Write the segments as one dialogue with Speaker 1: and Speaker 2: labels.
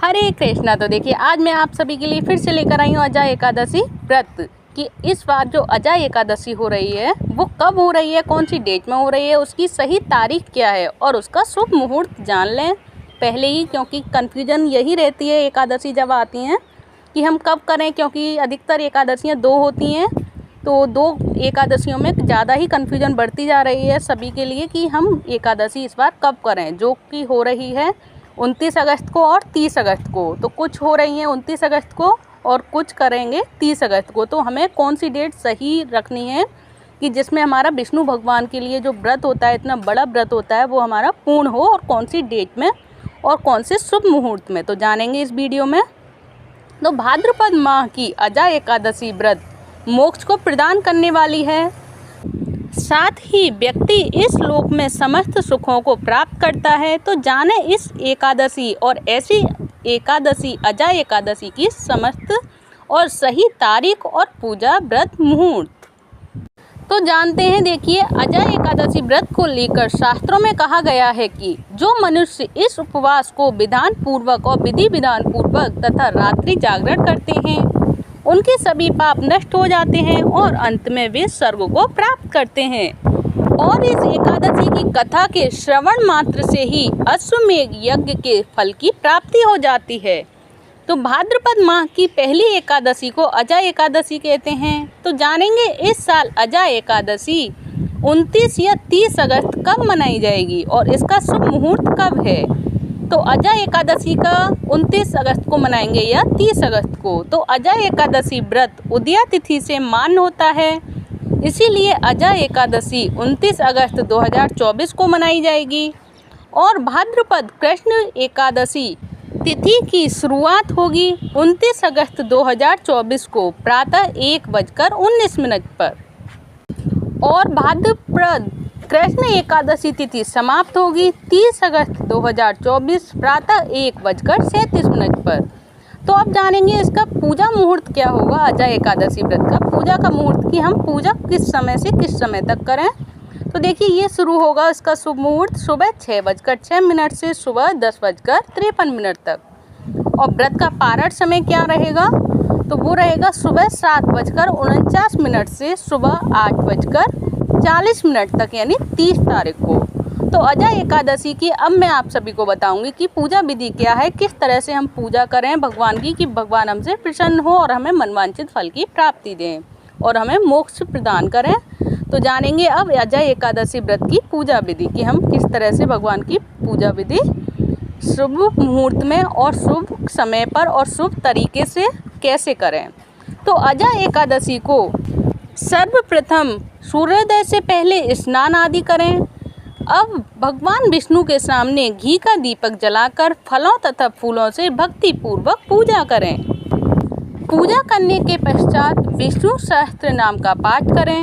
Speaker 1: हरे कृष्णा। तो देखिए आज मैं आप सभी के लिए फिर से लेकर आई हूँ अजय एकादशी व्रत कि इस बार जो अजय एकादशी हो रही है वो कब हो रही है, कौन सी डेट में हो रही है, उसकी सही तारीख क्या है और उसका शुभ मुहूर्त जान लें पहले ही, क्योंकि कन्फ्यूजन यही रहती है एकादशी जब आती हैं कि हम कब करें, क्योंकि अधिकतर एकादशियाँ 2 होती हैं। तो 2 एकादशियों में ज़्यादा ही कन्फ्यूजन बढ़ती जा रही है सभी के लिए कि हम एकादशी इस बार कब करें, जो कि हो रही है 29 अगस्त को और 30 अगस्त को। तो कुछ हो रही हैं 29 अगस्त को और कुछ करेंगे 30 अगस्त को। तो हमें कौन सी डेट सही रखनी है कि जिसमें हमारा विष्णु भगवान के लिए जो व्रत होता है, इतना बड़ा व्रत होता है, वो हमारा पूर्ण हो, और कौन सी डेट में और कौन से शुभ मुहूर्त में, तो जानेंगे इस वीडियो में। तो भाद्रपद माह की अजय एकादशी व्रत मोक्ष को प्रदान करने वाली है, साथ ही व्यक्ति इस लोक में समस्त सुखों को प्राप्त करता है। तो जाने इस एकादशी और ऐसी एकादशी अजय एकादशी की समस्त और सही तारीख और पूजा व्रत मुहूर्त तो जानते हैं। देखिए अजय एकादशी व्रत को लेकर शास्त्रों में कहा गया है कि जो मनुष्य इस उपवास को विधान पूर्वक और विधि विधान पूर्वक तथा रात्रि जागरण करते हैं उनके सभी पाप नष्ट हो जाते हैं और अंत में वे स्वर्ग को प्राप्त करते हैं। और इस एकादशी की कथा के श्रवण मात्र से ही अश्वमेध यज्ञ के फल की प्राप्ति हो जाती है। तो भाद्रपद माह की पहली एकादशी को अजय एकादशी कहते हैं। तो जानेंगे इस साल अजय एकादशी 29 या 30 अगस्त कब मनाई जाएगी और इसका शुभ मुहूर्त कब है। तो अजय एकादशी का 29 अगस्त को मनाएंगे या 30 अगस्त को। तो अजय एकादशी व्रत उदया तिथि से मान्य होता है, इसीलिए अजय एकादशी 29 अगस्त 2024 को मनाई जाएगी। और भाद्रपद कृष्ण एकादशी तिथि की शुरुआत होगी 29 अगस्त 2024 को प्रातः 1:19 पर और भाद्रपद कृष्ण एकादशी तिथि समाप्त होगी 30 अगस्त 2024 प्रातः 1:37 पर। तो अब जानेंगे इसका पूजा मुहूर्त क्या होगा। अजय एकादशी व्रत का पूजा का मुहूर्त कि हम पूजा किस समय से किस समय तक करें। तो देखिए ये शुरू होगा इसका शुभ मुहूर्त सुबह 6:06 से सुबह 10:53 तक। और व्रत का पारण समय क्या रहेगा, तो वो रहेगा सुबह 7:49 से सुबह 8:40 तक, यानी 30 तारीख को। तो अजय एकादशी की अब मैं आप सभी को बताऊंगी कि पूजा विधि क्या है, किस तरह से हम पूजा करें भगवान की कि भगवान हमसे प्रसन्न हो और हमें मनवांछित फल की प्राप्ति दें और हमें मोक्ष प्रदान करें। तो जानेंगे अब अजय एकादशी व्रत की पूजा विधि कि हम किस तरह से भगवान की पूजा विधि शुभ मुहूर्त में और शुभ समय पर और शुभ तरीके से कैसे करें। तो अजय एकादशी को सर्वप्रथम सूर्योदय से पहले स्नान आदि करें। अब भगवान विष्णु के सामने घी का दीपक जलाकर फलों तथा फूलों से भक्ति पूर्वक पूजा करें। पूजा करने के पश्चात विष्णु सहस्त्र नाम का पाठ करें।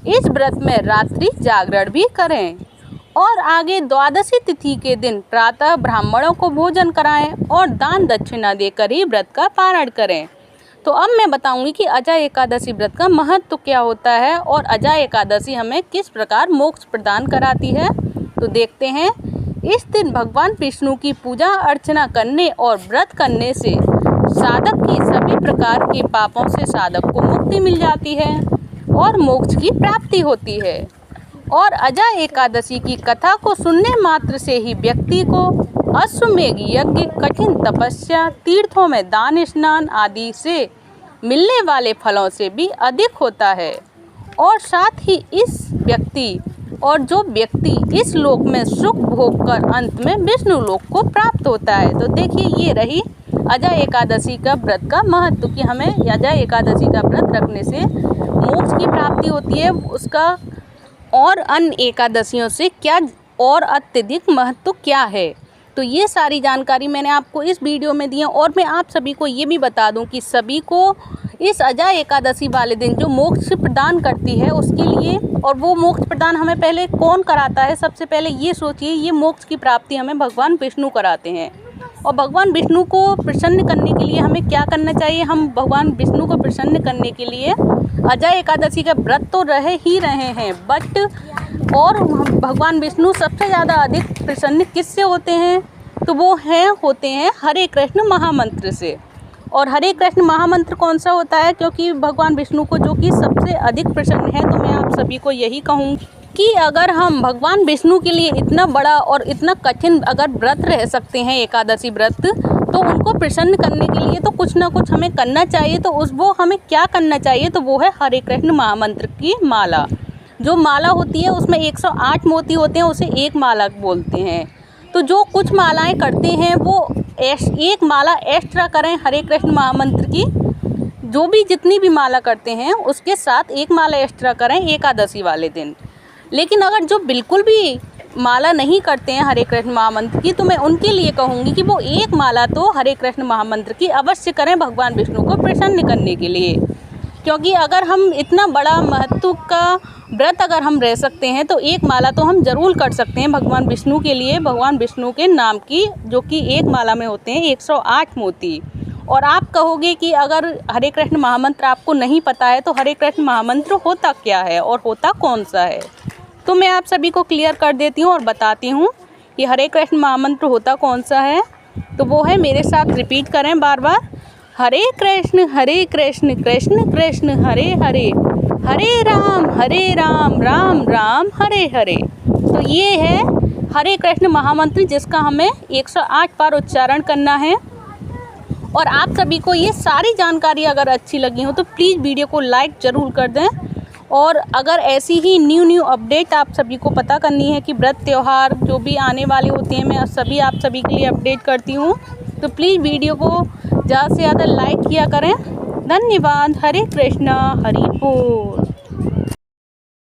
Speaker 1: इस व्रत में रात्रि जागरण भी करें और आगे द्वादशी तिथि के दिन प्रातः ब्राह्मणों को भोजन कराएं और दान दक्षिणा देकर ही व्रत का पारण करें। तो अब मैं बताऊंगी कि अजय एकादशी व्रत का महत्व क्या होता है और अजय एकादशी हमें किस प्रकार मोक्ष प्रदान कराती है। तो देखते हैं। इस दिन भगवान विष्णु की पूजा अर्चना करने और व्रत करने से साधक की सभी प्रकार के पापों से साधक को मुक्ति मिल जाती है और मोक्ष की प्राप्ति होती है। और अजय एकादशी की कथा को सुनने मात्र से ही व्यक्ति को अश्वमेध यज्ञ, कठिन तपस्या, तीर्थों में दान स्नान आदि से मिलने वाले फलों से भी अधिक होता है। और साथ ही जो व्यक्ति इस लोक में सुख भोग कर अंत में विष्णु लोक को प्राप्त होता है। तो देखिए ये रही अजय एकादशी का व्रत का महत्व कि हमें अजय एकादशी का व्रत रखने से मोक्ष की प्राप्ति होती है। उसका और अन्य एकादशियों से क्या और अत्यधिक महत्व क्या है, तो ये सारी जानकारी मैंने आपको इस वीडियो में दी है। और मैं आप सभी को ये भी बता दूं कि सभी को इस अजय एकादशी वाले दिन जो मोक्ष प्रदान करती है उसके लिए, और वो मोक्ष प्रदान हमें पहले कौन कराता है, सबसे पहले ये सोचिए, ये मोक्ष की प्राप्ति हमें भगवान विष्णु कराते हैं। और भगवान विष्णु को प्रसन्न करने के लिए हमें क्या करना चाहिए, हम भगवान विष्णु को प्रसन्न करने के लिए अजय एकादशी का व्रत तो रहे हैं, बट और भगवान विष्णु सबसे ज़्यादा अधिक प्रसन्न किससे होते हैं, तो वो होते हैं हरे कृष्ण महामंत्र से। और हरे कृष्ण महामंत्र कौन सा होता है, क्योंकि भगवान विष्णु को जो कि सबसे अधिक प्रसन्न है, तो मैं आप सभी को यही कहूँगी कि अगर हम भगवान विष्णु के लिए इतना बड़ा और इतना कठिन अगर व्रत रह सकते हैं, एकादशी व्रत, तो उनको प्रसन्न करने के लिए तो कुछ ना कुछ हमें करना चाहिए। तो वो हमें क्या करना चाहिए, तो वो है हरे कृष्ण महामंत्र की माला। जो माला होती है उसमें 108 मोती होते हैं, उसे एक माला बोलते हैं। तो जो कुछ मालाएं करते हैं वो एक माला एक्स्ट्रा करें हरे कृष्ण महामंत्र की। जो भी जितनी भी माला करते हैं उसके साथ एक माला एक्स्ट्रा करें एकादशी वाले दिन। लेकिन अगर जो बिल्कुल भी माला नहीं करते हैं हरे कृष्ण महामंत्र की, तो मैं उनके लिए कहूँगी कि वो एक माला तो हरे कृष्ण महामंत्र की अवश्य करें भगवान विष्णु को प्रसन्न करने के लिए। क्योंकि अगर हम इतना बड़ा महत्व का व्रत अगर हम रह सकते हैं, तो एक माला तो हम ज़रूर कर सकते हैं भगवान विष्णु के लिए, भगवान विष्णु के नाम की, जो कि एक माला में होते हैं 108 मोती। और आप कहोगे कि अगर हरे कृष्ण महामंत्र आपको नहीं पता है, तो हरे कृष्ण महामंत्र होता क्या है और होता कौन सा है, तो मैं आप सभी को क्लियर कर देती हूँ और बताती हूँ कि हरे कृष्ण महामंत्र होता कौन सा है। तो वो है, मेरे साथ रिपीट करें बार बार, हरे कृष्ण कृष्ण कृष्ण हरे हरे, हरे राम राम राम हरे हरे। तो ये है हरे कृष्ण महामंत्र, जिसका हमें 108 बार उच्चारण करना है। और आप सभी को ये सारी जानकारी अगर अच्छी लगी हो तो प्लीज़ वीडियो को लाइक ज़रूर कर दें। और अगर ऐसी ही न्यू अपडेट आप सभी को पता करनी है कि व्रत त्यौहार जो भी आने वाले होते हैं, मैं सभी आप सभी के लिए अपडेट करती हूँ, तो प्लीज़ वीडियो को ज़्यादा से ज़्यादा लाइक किया करें। धन्यवाद। हरे कृष्णा, हरि बोल।